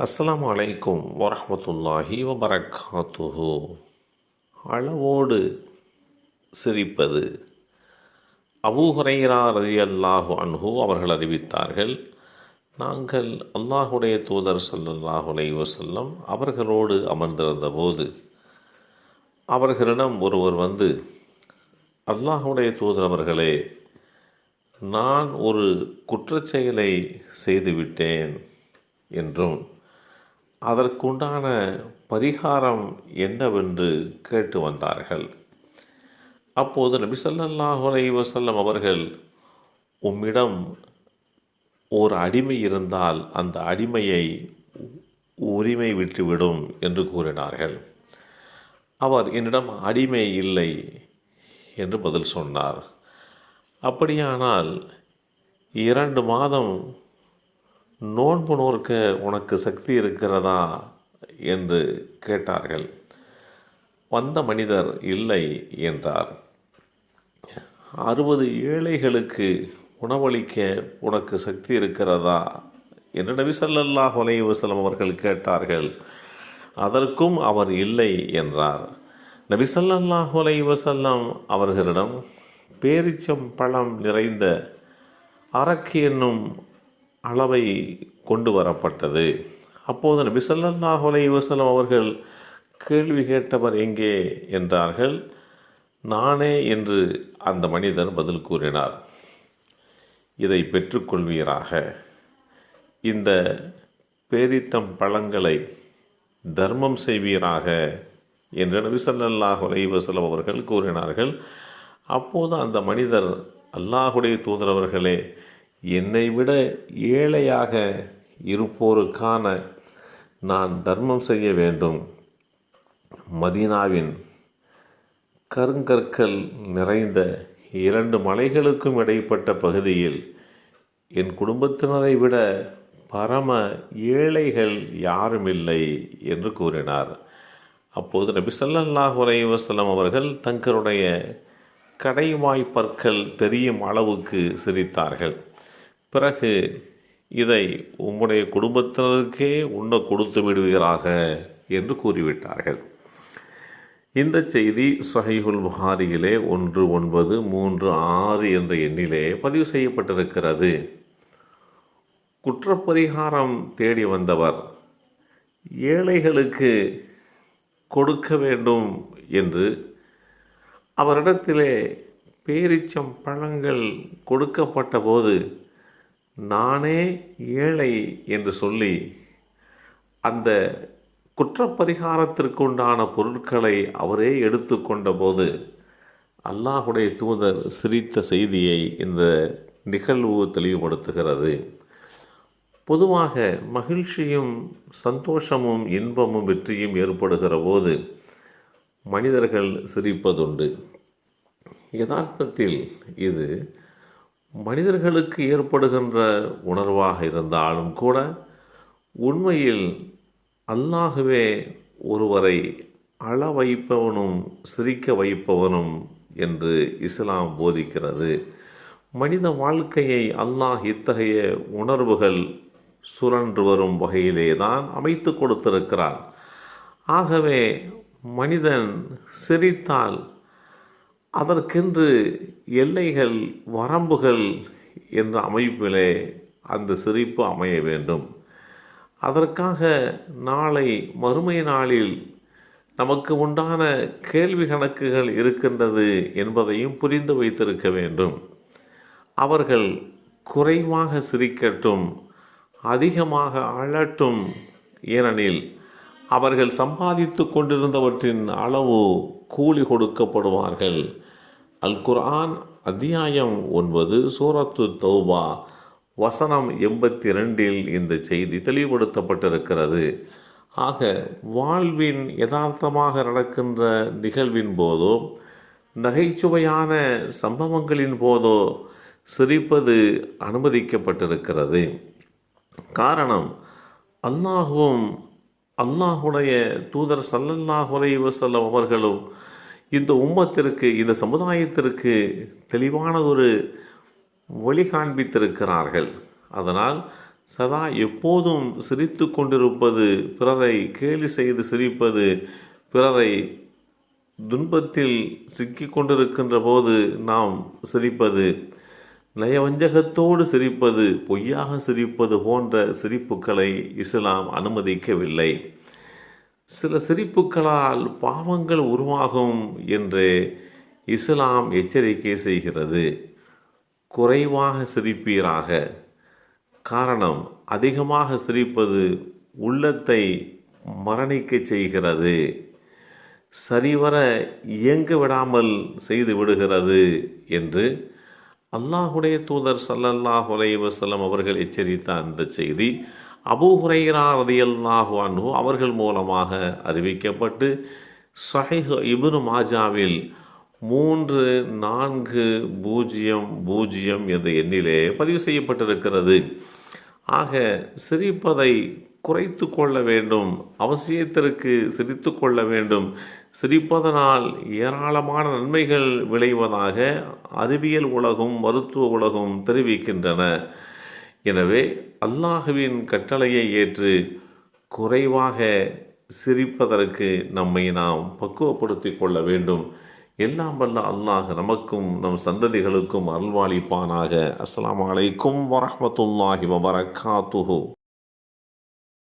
அஸ்ஸலாமு அலைக்கும் வரஹ்மத்துல்லாஹி வபரகாத்துஹு. அளவோடு சிரிப்பது. அபூ ஹுரைரா ரலியல்லாஹு அன்ஹு அவர்கள் அறிவித்தார்கள், நாங்கள் அல்லாஹுடைய தூதர் ஸல்லல்லாஹு அலைஹி வஸல்லம் அவர்களோடு அமர்ந்திருந்த போது அவர்களிடம் ஒருவர் வந்து, அல்லாஹுடைய தூதர் அவர்களே, நான் ஒரு குற்றச்செயலை செய்துவிட்டேன் என்றும் அதற்குண்டான பரிகாரம் என்னவென்று கேட்டு வந்தார்கள். அப்போது நபி ஸல்லல்லாஹு அலைஹி வஸல்லம் அவர்கள், உம்மிடம் ஒரு அடிமை இருந்தால் அந்த அடிமையை உரிமை விட்டுவிடும் என்று கூறினார்கள். அவர், என்னிடம் அடிமை இல்லை என்று பதில் சொன்னார். அப்படியானால் 2 மாதம் நோன்பு நோற்க உனக்கு சக்தி இருக்கிறதா என்று கேட்டார்கள். வந்த மனிதர் இல்லை என்றார். 60 ஏழைகளுக்கு உணவளிக்க உனக்கு சக்தி இருக்கிறதா என்று நபி ஸல்லல்லாஹு அலைஹி வஸல்லம் அவர்கள் கேட்டார்கள். அதற்கும் அவர் இல்லை என்றார். நபி ஸல்லல்லாஹு அலைஹி வஸல்லம் அவர்களிடம் பேரிச்சம் பழம் நிறைந்த அரக்கு என்னும் அளவை கொண்டு வரப்பட்டது. அப்போது நபி ஸல்லல்லாஹு அலைஹி வஸல்லம் அவர்கள், கேள்வி கேட்டவர் எங்கே என்றார்கள். நானே என்று அந்த மனிதர் பதில் கூறினார். இதை பெற்றுக்கொள்வீராக. இந்த பேரித்தம் பழங்களை தர்மம் செய்வீராக என்று நபி ஸல்லல்லாஹு அலைஹி வஸல்லம் அவர்கள் கூறினார்கள். அப்போது அந்த மனிதர், அல்லாஹுடைய தூதர் அவர்களே, என்னை விட ஏழையாக இருப்போருக்கான நான் தர்மம் செய்ய வேண்டும். மதீனாவின் கருங்கற்கள் நிறைந்த 2 மலைகளுக்கும் இடைப்பட்ட பகுதியில் என் குடும்பத்தினரை விட பரம ஏழைகள் யாருமில்லை என்று கூறினார். அப்போது நபி ஸல்லல்லாஹு அலைஹி வஸல்லம் அவர்கள் தங்களுடைய கடைவாய்ப்பற்கள் தெரியும் அளவுக்கு சிரித்தார்கள். பிறகு, இதை உம்முடைய குடும்பத்தினருக்கே உண்ண கொடுத்து விடுவீராக என்று கூறிவிட்டார்கள். இந்த செய்தி ஸஹீஹுல் புகாரியிலே 1936 என்ற எண்ணிலே பதிவு செய்யப்பட்டிருக்கிறது. குற்றப்பரிகாரம் தேடி வந்தவர் ஏழைகளுக்கு கொடுக்க வேண்டும் என்று அவரிடத்திலே பேரிச்சம் பழங்கள் கொடுக்கப்பட்ட போது, நானே ஏழை என்று சொல்லி அந்த குற்றப்பரிகாரத்திற்குண்டான பொருட்களை அவரே எடுத்து கொண்ட போது அல்லாஹுடைய தூதர் சிரித்த செய்தியை இந்த நிகழ்வு தெளிவுபடுத்துகிறது. பொதுவாக மகிழ்ச்சியும் சந்தோஷமும் இன்பமும் வெற்றியும் ஏற்படுகிற போது மனிதர்கள் சிரிப்பதுண்டு. யதார்த்தத்தில் இது மனிதர்களுக்கு ஏற்படுகின்ற உணர்வாக இருந்தாலும் கூட, உண்மையில் அல்லாஹுவே ஒருவரை அழ வைப்பவனும் சிரிக்க வைப்பவனும் என்று இஸ்லாம் போதிக்கிறது. மனித வாழ்க்கையை அல்லாஹ் இத்தகைய உணர்வுகள் சுழன்று வரும் வகையிலே தான் அமைத்து கொடுத்திருக்கிறான். ஆகவே மனிதன் சிரித்தால் அதற்கென்று எல்லைகள், வரம்புகள் என்ற அமைப்பிலே அந்த சிரிப்பு அமைய வேண்டும். அதற்காக நாளை மறுமை நாளில் நமக்கு உண்டான கேள்வி கணக்குகள் இருக்கின்றது என்பதையும் புரிந்து வைத்திருக்க வேண்டும். அவர்கள் குறைவாக சிரிக்கட்டும், அதிகமாக அழட்டும், ஏனெனில் அவர்கள் சம்பாதித்து கொண்டிருந்தவற்றின் அளவு கூலி கொடுக்கப்படுவார்கள். அல் குர்ஆன் அத்தியாயம் 9 சூரத்து தௌபா வசனம் 82 இந்த செய்தி தெளிவுபடுத்தப்பட்டிருக்கிறது. ஆக, வாழ்வின் யதார்த்தமாக நடக்கின்ற நிகழ்வின் போதோ, நகைச்சுவையான சம்பவங்களின் போதோ சிரிப்பது அனுமதிக்கப்பட்டிருக்கிறது. காரணம், அல்லாஹுவும் அல்லாஹுடைய தூதர் ஸல்லல்லாஹு அலைஹி வஸல்லம் அவர்களும் இந்த உம்மத்திற்கு, இந்த சமுதாயத்திற்கு தெளிவான ஒரு வழி காண்பித்திருக்கிறார்கள். அதனால் சதா எப்போதும் சிரித்து கொண்டிருப்பது, பிறரை கேலி செய்து சிரிப்பது, பிறரை துன்பத்தில் சிக்கி கொண்டிருக்கின்ற போது நாம் சிரிப்பது, நயவஞ்சகத்தோடு சிரிப்பது, பொய்யாக சிரிப்பது போன்ற சிரிப்புக்களை இஸ்லாம் அனுமதிக்கவில்லை. சில சிரிப்புக்களால் பாவங்கள் உருவாகும் என்று இஸ்லாம் எச்சரிக்கை செய்கிறது. குறைவாக சிரிப்பீராக. காரணம், அதிகமாக சிரிப்பது உள்ளத்தை மரணிக்கச் செய்கிறது, சரிவர இயங்க விடாமல் செய்து விடுகிறது என்று அல்லாஹுடைய தூதர் ஸல்லல்லாஹு அலைஹி வஸல்லம் அவர்கள் எச்சரித்த அந்த செய்தி அபூ ஹுரைரா ரலியல்லாஹு அன்ஹு அவர்கள் மூலமாக அறிவிக்கப்பட்டு ஸஹீஹ் இப்னு மாஜாவில் 3400 என்ற எண்ணிலே பதிவு செய்யப்பட்டிருக்கிறது. ஆக சிரிப்பதை குறைத்து கொள்ள வேண்டும், அவசியத்திற்கு சிரித்து கொள்ள வேண்டும். சிரிப்பதனால் ஏராளமான நன்மைகள் விளைவதாக அறிவியல் உலகும் மருத்துவ உலகும் தெரிவிக்கின்றன. எனவே அல்லாஹுவின் கட்டளையை ஏற்று குறைவாக சிரிப்பதற்கு நம்மை நாம் பக்குவப்படுத்திக் கொள்ள வேண்டும். எல்லாம் வல்ல அல்லாஹ் நமக்கும் நம் சந்ததிகளுக்கும் அருள்வாளிப்பானாக. அஸ்ஸலாமு அலைக்கும் வரஹ்மத்துல்லாஹி வபரகாத்துஹு.